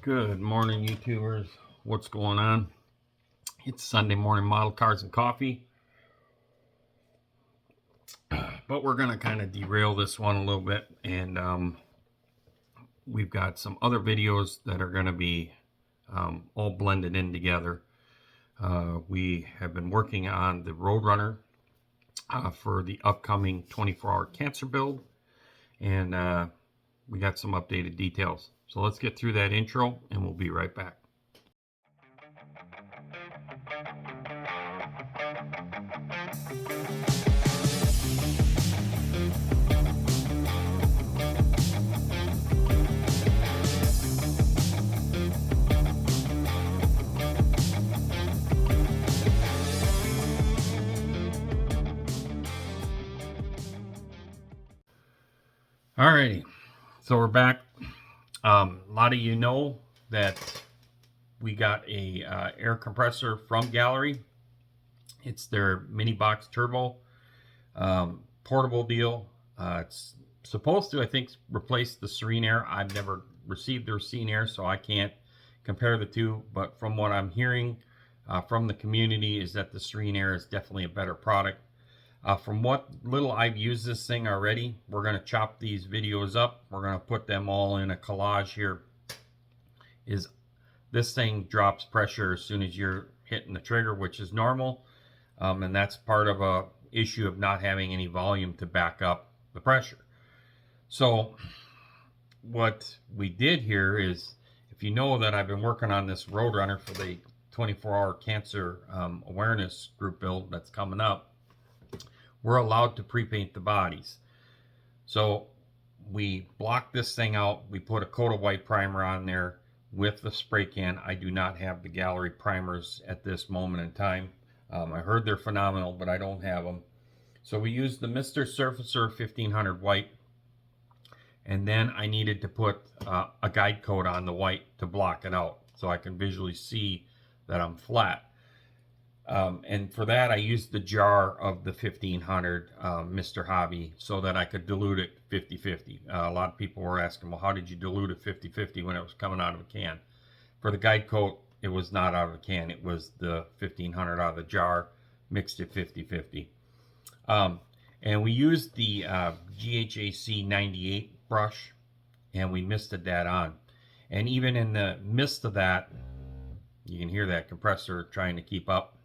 Good morning, YouTubers. What's going on? It's Sunday morning model cars and coffee. But we're going to kind of derail this one a little bit. And we've got some other videos that are going to be all blended in together. We have been working on the Roadrunner for the upcoming 24-hour cancer build. And we got some updated details. So let's get through that intro and we'll be right back. Alrighty, so we're back. A lot of you know that we got a air compressor from Gallery. It's their mini box turbo portable deal. It's supposed to, I think, replace the Serene Air. I've never received their Serene Air, so I can't compare the two. But from what I'm hearing from the community is that the Serene Air is definitely a better product. From what little I've used this thing already, we're going to chop these videos up. We're going to put them all in a collage here. This thing drops pressure as soon as you're hitting the trigger, which is normal. And that's part of a issue of not having any volume to back up the pressure. So what we did here is, if you know that I've been working on this Roadrunner for the 24-hour cancer awareness group build that's coming up, we're allowed to pre-paint the bodies. So we block this thing out. We put a coat of white primer on there with the spray can. I do not have the Gallery primers at this moment in time. I heard they're phenomenal, but I don't have them. So we used the Mr. Surfacer 1500 white. And then I needed to put a guide coat on the white to block it out so I can visually see that I'm flat. And for that, I used the jar of the 1500 Mr. Hobby so that I could dilute it 50-50. A lot of people were asking, well, how did you dilute it 50-50 when it was coming out of a can? For the guide coat, it was not out of a can. It was the 1500 out of the jar, mixed it 50-50. And we used the GHAC 98 brush, and we misted that on. And even in the mist of that, you can hear that compressor trying to keep up.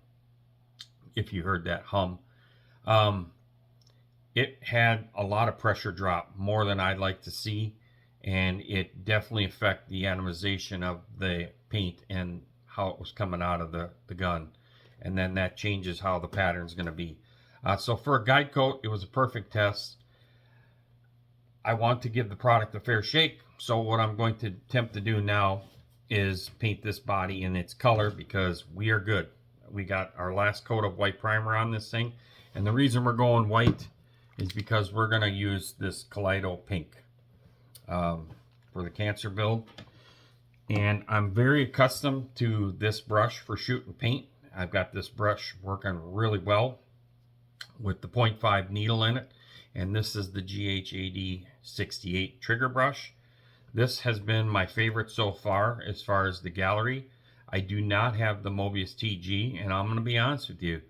If you heard that hum, it had a lot of pressure drop, more than I'd like to see, and it definitely affected the atomization of the paint and how it was coming out of the gun, and then that changes how the pattern's going to be. So for a guide coat, it was a perfect test. I want to give the product a fair shake, so what I'm going to attempt to do now is paint this body in its color, because we are good. We got our last coat of white primer on this thing, and the reason we're going white is because we're going to use this Kaleido pink for the cancer build. And I'm very accustomed to this brush for shooting paint. I've got this brush working really well with the 0.5 needle in it, and this is the GHAD 68 trigger brush. This has been my favorite so far as the Gallery. I do not have the Mobius TG, and I'm going to be honest with you,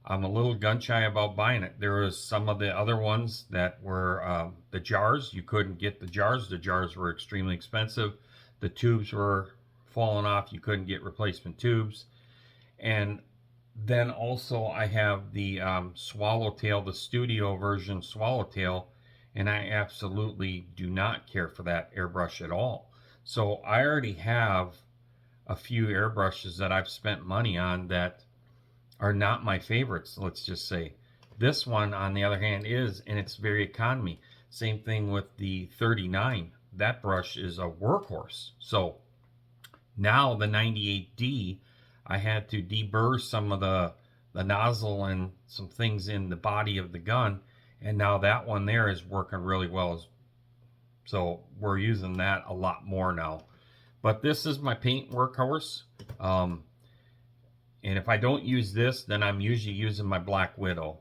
I'm a little gun shy about buying it. There was some of the other ones that were the jars. You couldn't get the jars. The jars were extremely expensive. The tubes were falling off. You couldn't get replacement tubes. And then also I have the Swallowtail, the studio version Swallowtail, and I absolutely do not care for that airbrush at all. So I already have a few airbrushes that I've spent money on that are not my favorites, let's just say. This one, on the other hand, is, and it's very economy. Same thing with the 39. That brush is a workhorse. So now the 98D, I had to deburr some of the nozzle and some things in the body of the gun, and now that one there is working really well. So we're using that a lot more now. But this is my paint workhorse. And if I don't use this, then I'm usually using my Black Widow.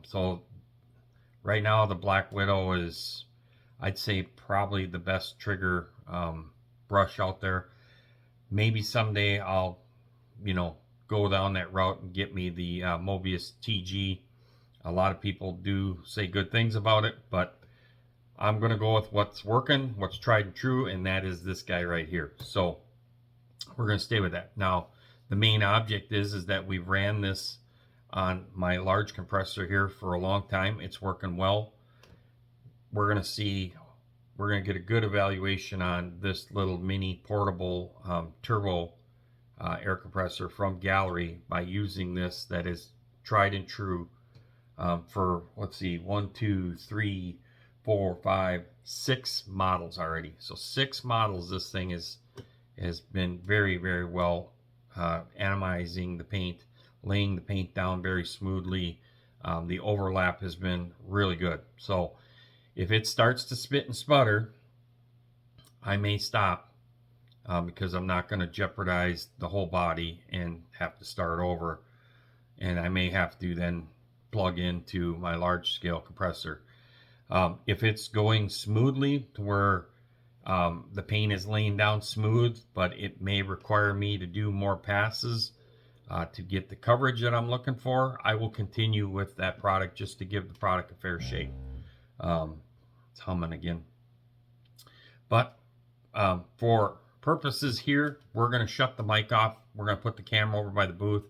So right now the Black Widow is, I'd say, probably the best trigger brush out there. Maybe someday I'll, you know, go down that route and get me the Mobius TG. A lot of people do say good things about it, but I'm going to go with what's working, what's tried and true, and that is this guy right here. So we're going to stay with that. Now, the main object is that we ran this on my large compressor here for a long time. It's working well. We're going to get a good evaluation on this little mini portable turbo air compressor from Gallery by using this that is tried and true for, let's see, 1, 2, 3, 4, 5, 6 models already. So 6 models this thing has been very, very well atomizing the paint, laying the paint down very smoothly. The overlap has been really good. So if it starts to spit and sputter, I may stop because I'm not going to jeopardize the whole body and have to start over. And I may have to then plug into my large scale compressor. If it's going smoothly to where the paint is laying down smooth, but it may require me to do more passes to get the coverage that I'm looking for, I will continue with that product just to give the product a fair shake. It's humming again. But for purposes here, we're going to shut the mic off. We're going to put the camera over by the booth.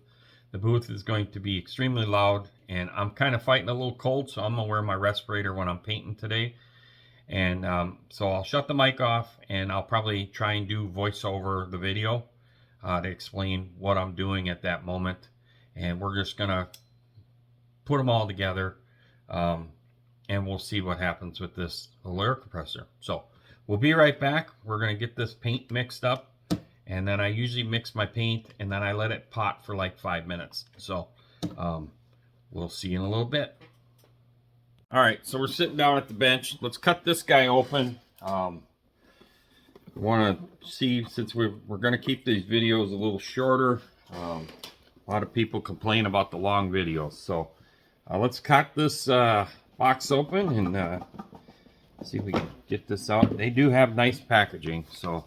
The booth is going to be extremely loud, and I'm kind of fighting a little cold, so I'm going to wear my respirator when I'm painting today. And so I'll shut the mic off, and I'll probably try and do voiceover the video to explain what I'm doing at that moment. And we're just going to put them all together, and we'll see what happens with this little air compressor. So we'll be right back. We're going to get this paint mixed up. And then I usually mix my paint, and then I let it pot for like 5 minutes. So we'll see you in a little bit. All right, so we're sitting down at the bench. Let's cut this guy open. I want to see, since we're going to keep these videos a little shorter. A lot of people complain about the long videos. So let's cut this box open and see if we can get this out. They do have nice packaging, so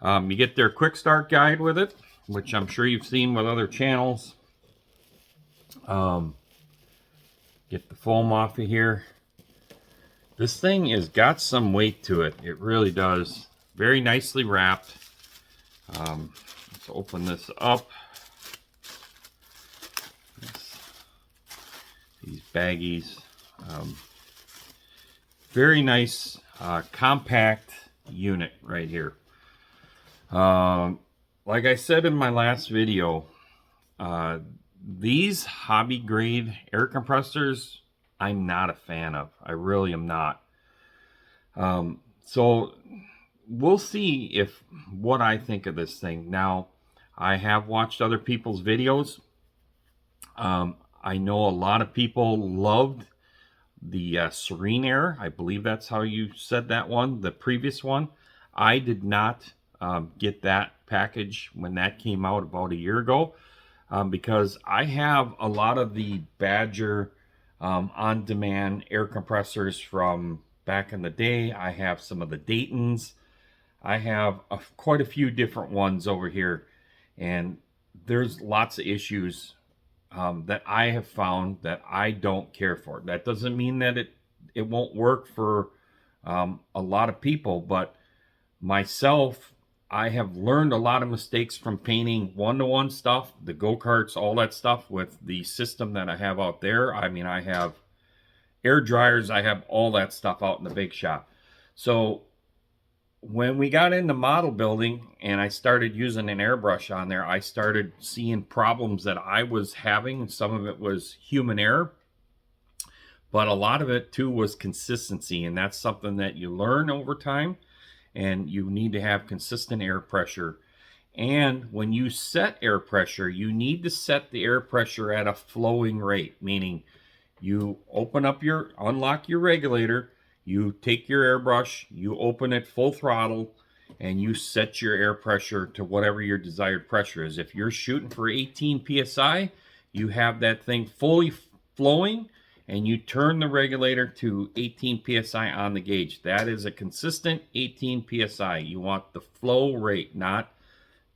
you get their quick start guide with it, which I'm sure you've seen with other channels. Get the foam off of here. This thing has got some weight to it. It really does. Very nicely wrapped. Let's open this up. These baggies. Very nice compact unit right here. Like I said in my last video, these hobby grade air compressors, I'm not a fan of. I really am not. So we'll see if what I think of this thing. Now, I have watched other people's videos. I know a lot of people loved the Serene Air. I believe that's how you said that one, the previous one. I did not get that package when that came out about a year ago because I have a lot of the Badger on-demand air compressors from back in the day. I have some of the Daytons. I have quite a few different ones over here, and there's lots of issues that I have found that I don't care for. That doesn't mean that it won't work for a lot of people, but myself, I have learned a lot of mistakes from painting one-to-one stuff, the go-karts, all that stuff with the system that I have out there. I mean, I have air dryers, I have all that stuff out in the big shop. So when we got into model building and I started using an airbrush on there, I started seeing problems that I was having. Some of it was human error, but a lot of it too was consistency, and that's something that you learn over time. And you need to have consistent air pressure. And when you set air pressure, you need to set the air pressure at a flowing rate, meaning you unlock your regulator, you take your airbrush, you open it full throttle, and you set your air pressure to whatever your desired pressure is. If you're shooting for 18 psi, you have that thing fully flowing, and you turn the regulator to 18 psi on the gauge. That is a consistent 18 psi. You want the flow rate, not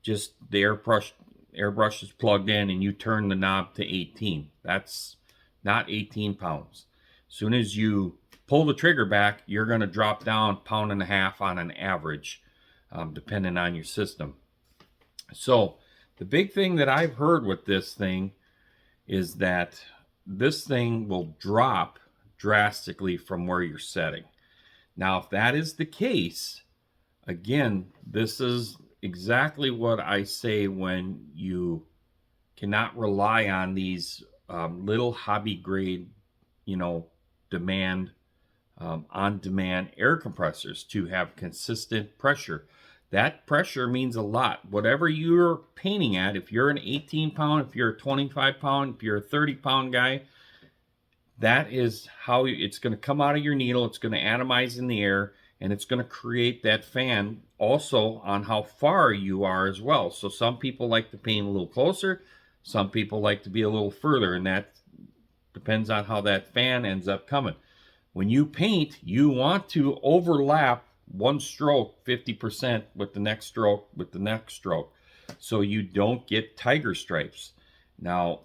just the airbrush is plugged in and you turn the knob to 18. That's not 18 pounds. As soon as you pull the trigger back, you're going to drop down 1.5 pounds on an average, depending on your system. So the big thing that I've heard with this thing is that this thing will drop drastically from where you're setting. Now, if that is the case, again, this is exactly what I say when you cannot rely on these little hobby grade, demand, on-demand air compressors to have consistent pressure. That pressure means a lot. Whatever you're painting at, if you're an 18 pound, if you're a 25 pound, if you're a 30 pound guy, that is how it's going to come out of your needle. It's going to atomize in the air, and it's going to create that fan also on how far you are as well. So some people like to paint a little closer. Some people like to be a little further, and that depends on how that fan ends up coming. When you paint, you want to overlap one stroke 50% with the next stroke with the next stroke, so you don't get tiger stripes. Now,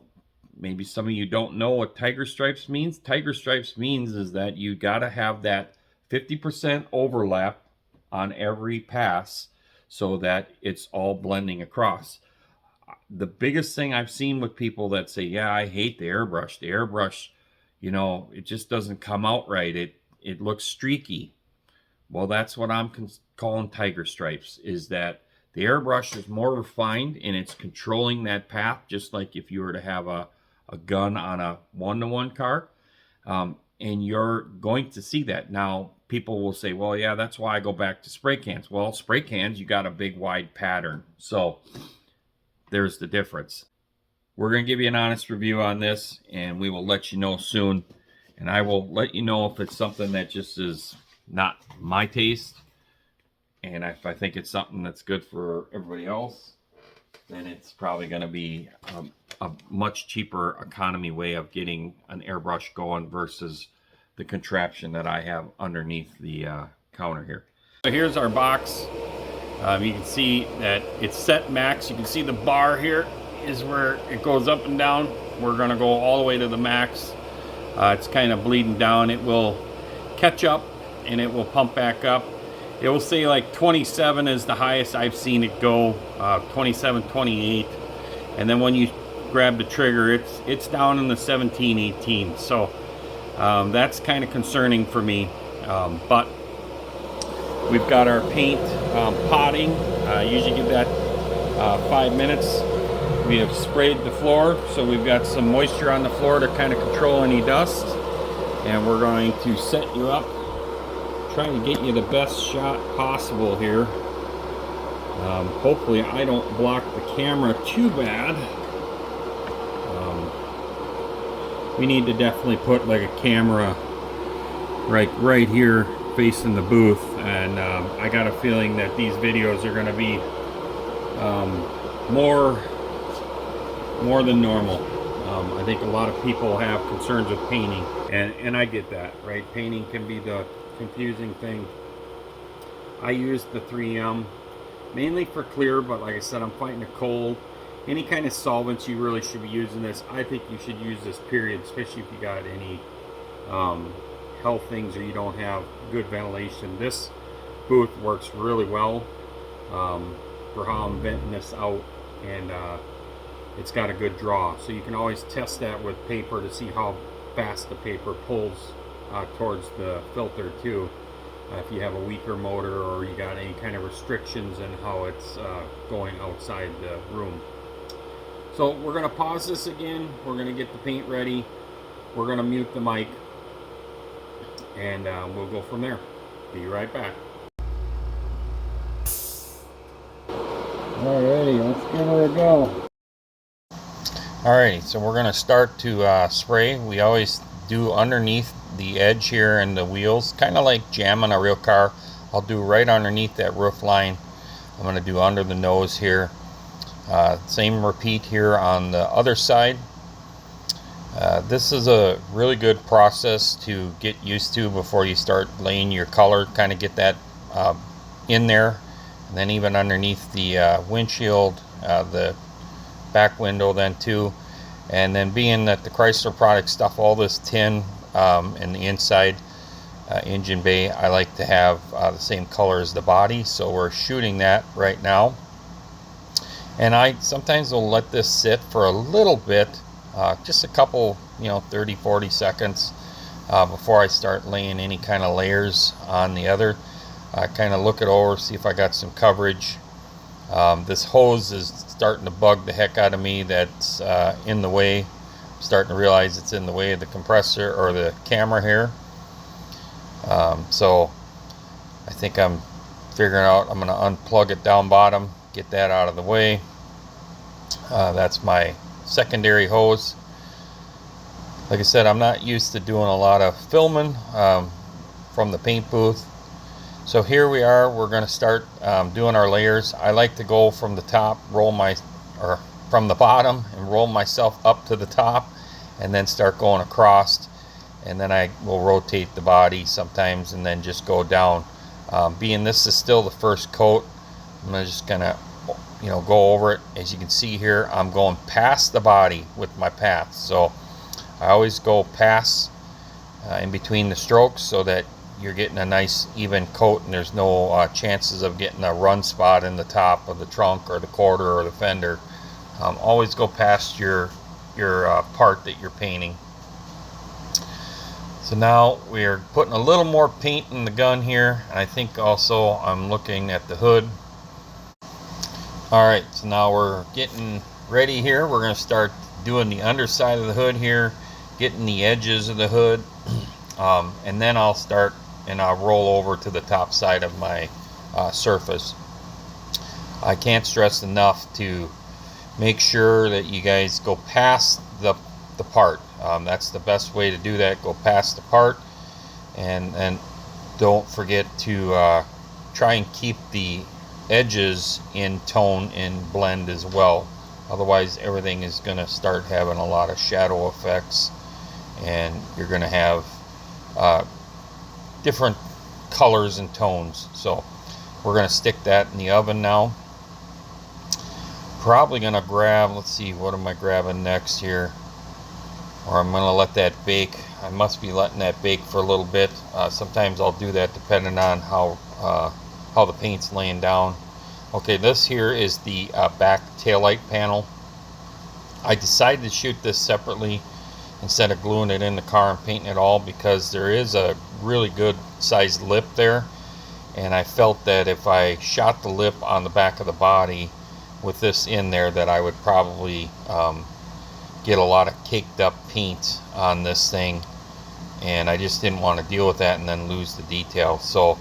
maybe some of you don't know what tiger stripes means. Tiger stripes means is that you got to have that 50% overlap on every pass so that it's all blending across. The biggest thing I've seen with people that say, yeah, I hate the airbrush. The airbrush, it just doesn't come out right. It looks streaky. Well, that's what I'm calling tiger stripes, is that the airbrush is more refined and it's controlling that path, just like if you were to have a gun on a one-to-one car. And you're going to see that. Now, people will say, well, yeah, that's why I go back to spray cans. Well, spray cans, you got a big wide pattern. So there's the difference. We're going to give you an honest review on this, and we will let you know soon. And I will let you know if it's something that just is not my taste, and if I think it's something that's good for everybody else, then it's probably going to be a much cheaper economy way of getting an airbrush going versus the contraption that I have underneath the counter here. So here's our box. You can see that it's set max. You can see the bar here is where it goes up and down. We're going to go all the way to the max. It's kind of bleeding down. It will catch up and it will pump back up. It will say like 27 is the highest I've seen it go, 27, 28. And then when you grab the trigger, it's down in the 17, 18. So that's kind of concerning for me. But we've got our paint potting. Usually give that 5 minutes. We have sprayed the floor, so we've got some moisture on the floor to kind of control any dust. And we're going to set you up, trying to get you the best shot possible here. Hopefully I don't block the camera too bad. We need to definitely put like a camera right here facing the booth, and I got a feeling that these videos are going to be more than normal. I think a lot of people have concerns with painting, and I get that, right? Painting can be the confusing thing. I use the 3M mainly for clear, but like I said, I'm fighting a cold. Any kind of solvents, you really should be using this. I think you should use this, period, especially if you got any health things or you don't have good ventilation. This booth works really well for how I'm venting this out, and it's got a good draw. So you can always test that with paper to see how fast the paper pulls towards the filter too. If you have a weaker motor or you got any kind of restrictions in how it's going outside the room. So we're going to pause this again. We're going to get the paint ready. We're going to mute the mic, and we'll go from there. Be right back. Alrighty, let's give her a go. Alrighty, so we're going to start to spray. We always do underneath the edge here and the wheels, kind of like jamming a real car. I'll do right underneath that roof line. I'm going to do under the nose here. Same repeat here on the other side. This is a really good process to get used to before you start laying your color, kind of get that in there and then even underneath the windshield, the back window then too. And then being that the Chrysler product stuff all this tin in the inside engine bay, I like to have the same color as the body, so we're shooting that right now. And I sometimes will let this sit for a little bit, just a couple, 30-40 seconds before I start laying any kind of layers on the other. Kind of look it over, see if I got some coverage. This hose is starting to bug the heck out of me. That's in the way. I'm starting to realize it's in the way of the compressor or the camera here. So I think I'm figuring out I'm going to unplug it down bottom, get that out of the way. That's my secondary hose. Like I said, I'm not used to doing a lot of filming from the paint booth. So here we are, we're going to start doing our layers. I like to go from the top, or from the bottom and roll myself up to the top, and then start going across, and then I will rotate the body sometimes and then just go down. Being this is still the first coat, I'm just gonna go over it. As you can see here, I'm going past the body with my path, so I always go past in between the strokes so that you're getting a nice even coat and there's no chances of getting a run spot in the top of the trunk or the quarter or the fender. Always go past your part that you're painting. So now we're putting a little more paint in the gun here. I think also I'm looking at the hood. Alright, so now we're getting ready here. We're going to start doing the underside of the hood here, getting the edges of the hood, and then I'll start and I'll roll over to the top side of my surface. I can't stress enough to make sure that you guys go past the part. That's the best way to do that. Go past the part, and don't forget to try and keep the edges in tone and blend as well. Otherwise everything is going to start having a lot of shadow effects, and you're going to have different colors and tones. So we're going to stick that in the oven now. Probably going to grab, let's see, what am I grabbing next here? Or I'm going to let that bake. I must be letting that bake for a little bit. Sometimes I'll do that depending on how the paint's laying down. Okay, this here is the back taillight panel. I decided to shoot this separately instead of gluing it in the car and painting it all, because there is a really good sized lip there, and I felt that if I shot the lip on the back of the body with this in there, that I would probably get a lot of caked up paint on this thing, and I just didn't want to deal with that and then lose the detail. So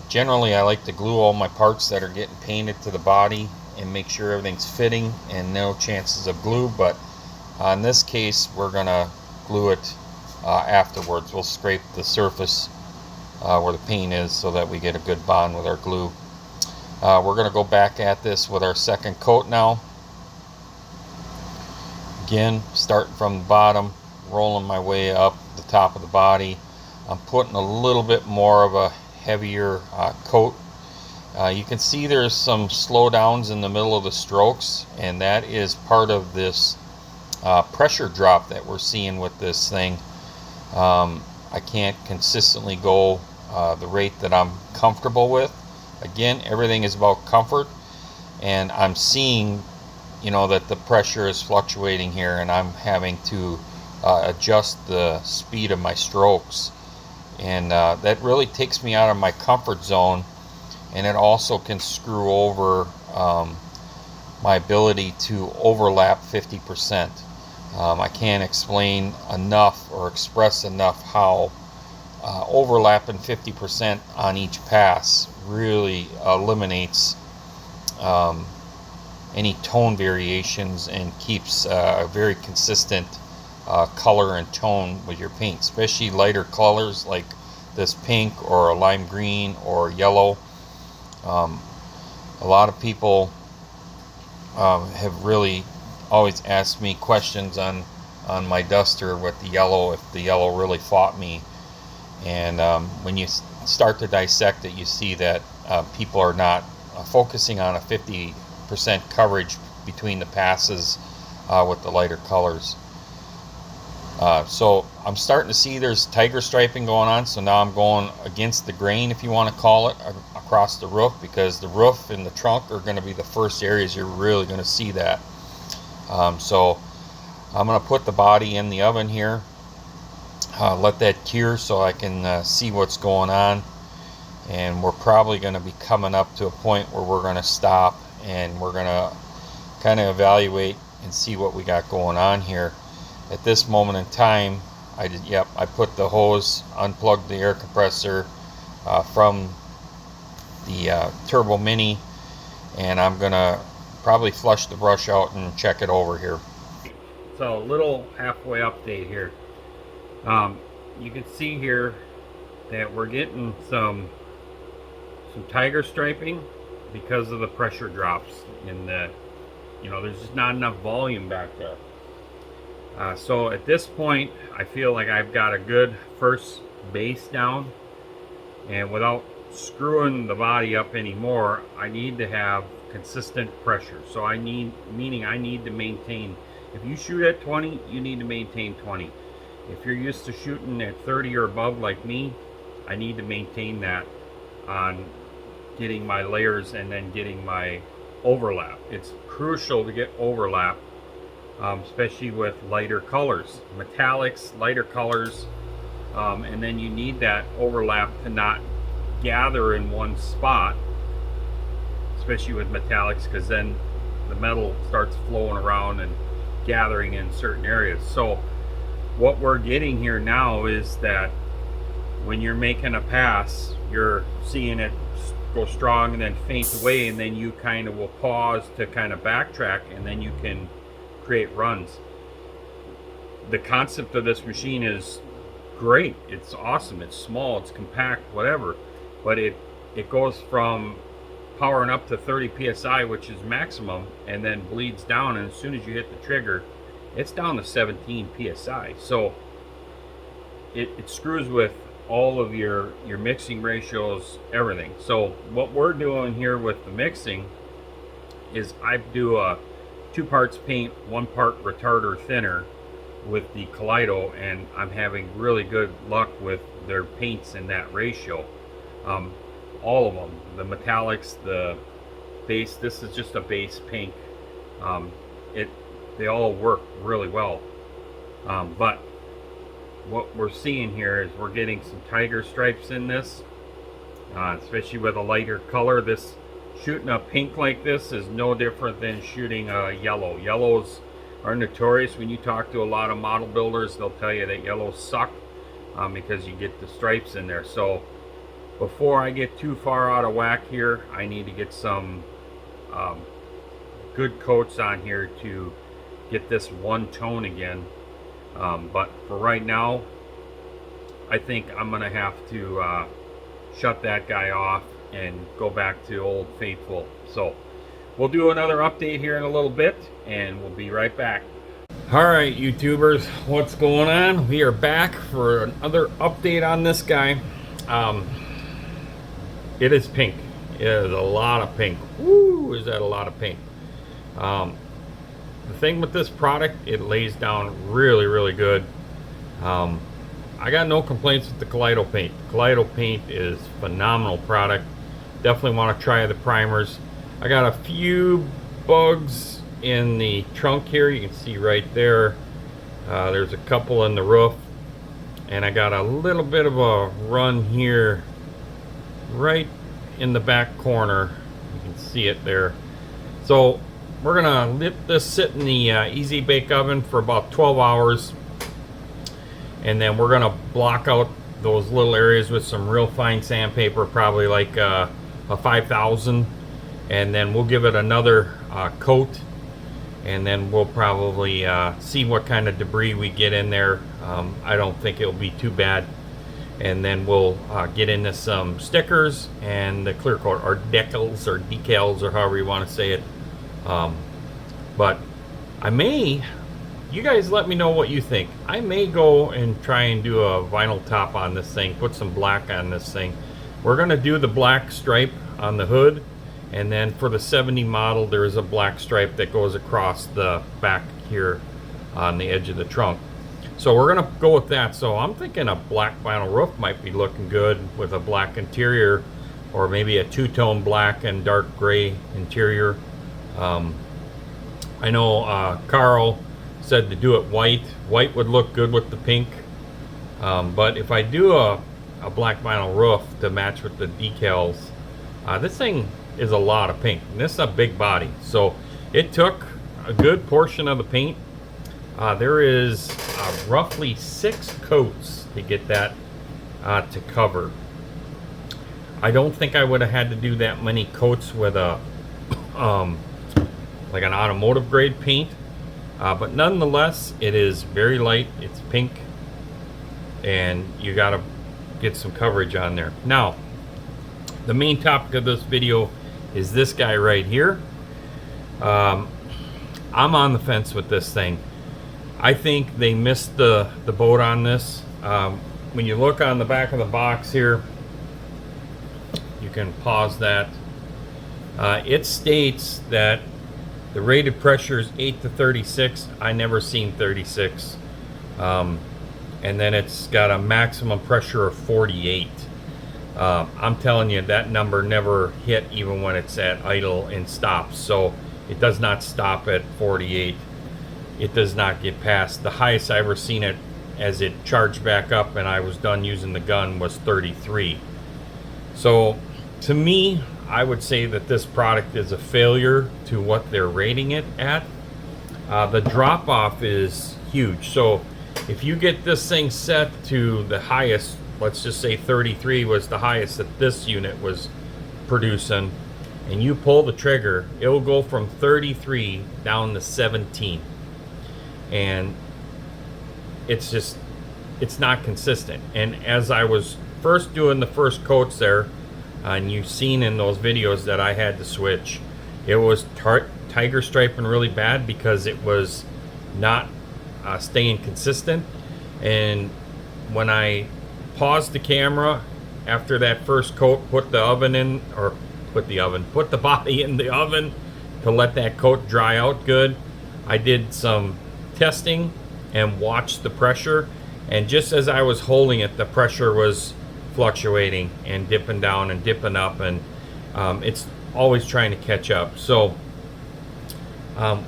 generally I like to glue all my parts that are getting painted to the body and make sure everything's fitting and no chances of glue, but in this case we're gonna glue it afterwards. We'll scrape the surface where the paint is so that we get a good bond with our glue. We're gonna go back at this with our second coat now. Again, starting from the bottom, rolling my way up the top of the body. I'm putting a little bit more of a heavier coat. You can see there's some slowdowns in the middle of the strokes, and that is part of this pressure drop that we're seeing with this thing. I can't consistently go the rate that I'm comfortable with. Again, everything is about comfort, and I'm seeing that the pressure is fluctuating here, and I'm having to adjust the speed of my strokes, and that really takes me out of my comfort zone, and it also can screw over my ability to overlap 50%. I can't explain enough or express enough how overlapping 50% on each pass really eliminates any tone variations and keeps a very consistent color and tone with your paint, especially lighter colors like this pink or a lime green or yellow. A lot of people have really always asked me questions on my duster with the yellow, if the yellow really fought me, and when you start to dissect it, you see that people are not focusing on a 50% coverage between the passes with the lighter colors. So I'm starting to see there's tiger striping going on, so now I'm going against the grain, if you want to call it, across the roof, because the roof and the trunk are going to be the first areas you're really going to see that. So I'm going to put the body in the oven here, let that cure so I can see what's going on, and we're probably going to be coming up to a point where we're going to stop and we're going to kind of evaluate and see what we got going on here. At this moment in time, I put the hose, unplugged the air compressor from the Turbo Mini, and I'm gonna probably flush the brush out and check it over here. So a little halfway update here. You can see here that we're getting some tiger striping because of the pressure drops in the, there's just not enough volume back there. So at this point, I feel like I've got a good first base down, and without screwing the body up anymore, I need to have consistent pressure. So I need to maintain, if you shoot at 20, you need to maintain 20. If you're used to shooting at 30 or above like me, I need to maintain that on getting my layers and then getting my overlap. It's crucial to get overlap, especially with lighter colors, metallics, lighter colors, and then you need that overlap to not gather in one spot, especially with metallics, because then the metal starts flowing around and gathering in certain areas. So what we're getting here now is that when you're making a pass, you're seeing it go strong and then faint away, and then you kind of will pause to kind of backtrack, and then you can create runs. The concept of this machine is great. It's awesome. It's small, it's compact, whatever, but it goes from powering up to 30 psi, which is maximum, and then bleeds down, and as soon as you hit the trigger, it's down to 17 psi. So it screws with all of your mixing ratios, everything. So what we're doing here with the mixing is I do a 2 parts paint, 1 part retarder thinner with the Kaleido, and I'm having really good luck with their paints in that ratio. All of them, the metallics, the base, this is just a base pink. They all work really well. But what we're seeing here is we're getting some tiger stripes in this, especially with a lighter color. This shooting a pink like this is no different than shooting a yellow. Yellows are notorious. When you talk to a lot of model builders, they'll tell you that yellows suck because you get the stripes in there. So before I get too far out of whack here, I need to get some good coats on here to get this one tone again. But for right now, I think I'm gonna have to shut that guy off and go back to Old Faithful. So we'll do another update here in a little bit, and we'll be right back. All right, YouTubers, what's going on? We are back for another update on this guy. It is pink. It is a lot of pink. Woo, is that a lot of pink? The thing with this product, it lays down really, really good. I got no complaints with the Kaleido paint. The Kaleido paint is a phenomenal product. Definitely want to try the primers. I got a few bugs in the trunk here. You can see right there. There's a couple in the roof. And I got a little bit of a run here right in the back corner. You can see it there. So we're gonna let this sit in the easy bake oven for about 12 hours, and then we're gonna block out those little areas with some real fine sandpaper, probably like a 5000, and then we'll give it another coat, and then we'll probably see what kind of debris we get in there. I don't think it'll be too bad, and then we'll get into some stickers and the clear coat, or decals or decals, or however you want to say it. But I may, you guys let me know what you think. I may go and try and do a vinyl top on this thing, put some black on this thing. We're gonna do the black stripe on the hood, And then for the 70 model, there is a black stripe that goes across the back here on the edge of the trunk. So we're gonna go with that. So I'm thinking a black vinyl roof might be looking good with a black interior, or maybe a two-tone black and dark gray interior. I know Carl said to do it white. White would look good with the pink. But if I do a black vinyl roof to match with the decals, this thing is a lot of paint. And this is a big body. So it took a good portion of the paint. There is roughly 6 coats to get that to cover. I don't think I would have had to do that many coats with a like an automotive grade paint, but nonetheless it is very light. It's pink, and you got to get some coverage on there. Now the main topic of this video is this guy right here. I'm on the fence with this thing. I think they missed the boat on this. When you look on the back of the box here, you can pause that. It states that the rated pressure is 8 to 36. I never seen 36. And then it's got a maximum pressure of 48. I'm telling you, that number never hit even when it's at idle and stops. So it does not stop at 48. It does not get past. The highest I ever seen it as it charged back up and I was done using the gun was 33. So to me, I would say that this product is a failure to what they're rating it at. The drop off is huge. So if you get this thing set to the highest, let's just say 33 was the highest that this unit was producing, and you pull the trigger, it will go from 33 down to 17. And it's not consistent. And as I was first doing the first coats there, and you've seen in those videos that I had to switch, it was tiger striping really bad because it was not staying consistent. And when I paused the camera after that first coat, put the body in the oven to let that coat dry out good, I did some testing and watched the pressure, and just as I was holding it, the pressure was fluctuating and dipping down and dipping up, and it's always trying to catch up. So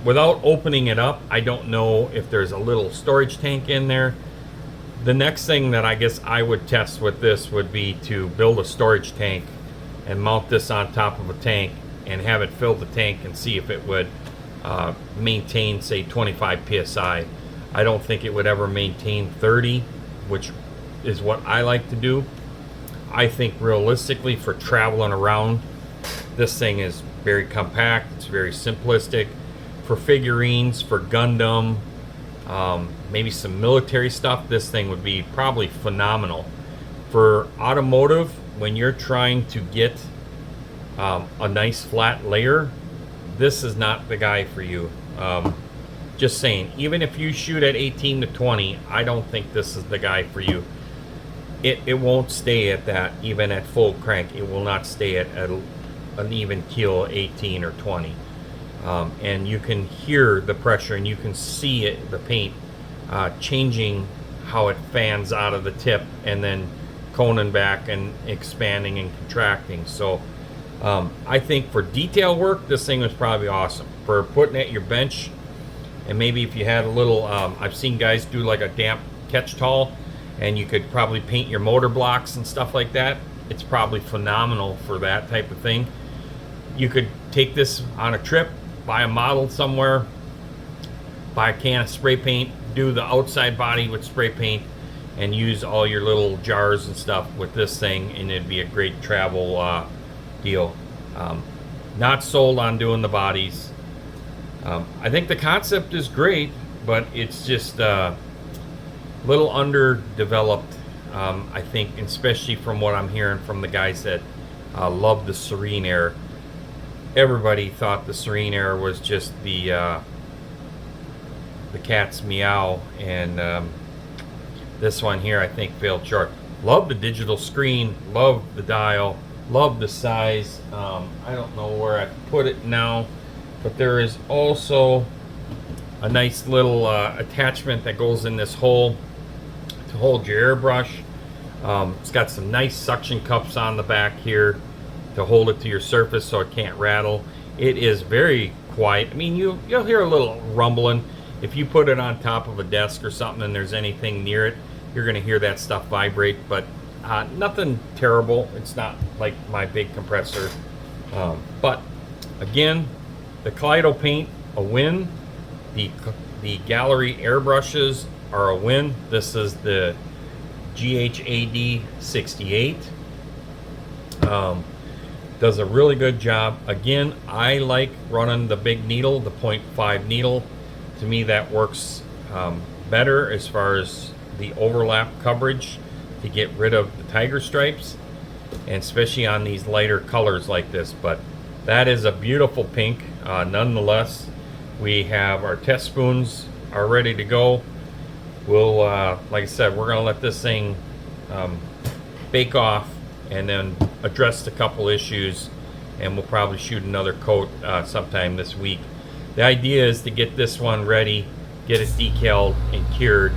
without opening it up, I don't know if there's a little storage tank in there. The next thing that I guess I would test with this would be to build a storage tank and mount this on top of a tank and have it fill the tank and see if it would maintain, say, 25 psi. I don't think it would ever maintain 30, which is what I like to do. I think realistically, for traveling around, this thing is very compact. It's very simplistic. For figurines, for Gundam, maybe some military stuff, this thing would be probably phenomenal. For automotive, when you're trying to get a nice flat layer, this is not the guy for you. Just saying, even if you shoot at 18 to 20, I don't think this is the guy for you. It won't stay at that, even at full crank. It will not stay at an even keel 18 or 20. And you can hear the pressure, and you can see it, the paint changing how it fans out of the tip and then coning back and expanding and contracting. So I think for detail work, this thing was probably awesome. For putting at your bench, and maybe if you had a little, I've seen guys do like a damp catch towel, and you could probably paint your motor blocks and stuff like that. It's probably phenomenal for that type of thing. You could take this on a trip, buy a model somewhere, buy a can of spray paint, do the outside body with spray paint, and use all your little jars and stuff with this thing, and it'd be a great travel deal. Not sold on doing the bodies. I think the concept is great, but it's just a little underdeveloped, I think, especially from what I'm hearing from the guys that love the Serene Air. Everybody thought the Serene Air was just the cat's meow, and this one here I think failed short. Love the digital screen, love the dial, Love the size. I don't know where I put it now, but there is also a nice little attachment that goes in this hole to hold your airbrush. It's got some nice suction cups on the back here to hold it to your surface so it can't rattle. It is very quiet. I mean, you'll hear a little rumbling. If you put it on top of a desk or something and there's anything near it, you're going to hear that stuff vibrate, but nothing terrible. It's not like my big compressor. But again, the Kaleido paint, a win. The gallery airbrushes are a win. This is the GHAD 68. Does a really good job. Again, I like running the big needle, the 0.5 needle. To me, that works better as far as the overlap coverage to get rid of the tiger stripes, and especially on these lighter colors like this. But that is a beautiful pink. Nonetheless, we have our test spoons are ready to go. We'll, like I said, we're gonna let this thing bake off and then address a couple issues, and we'll probably shoot another coat sometime this week. The idea is to get this one ready, get it decaled and cured,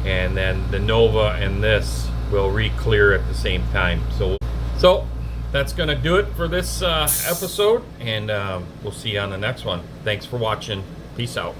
and then the Nova and this will re-clear at the same time. So that's gonna do it for this episode, and we'll see you on the next one. Thanks for watching. Peace out.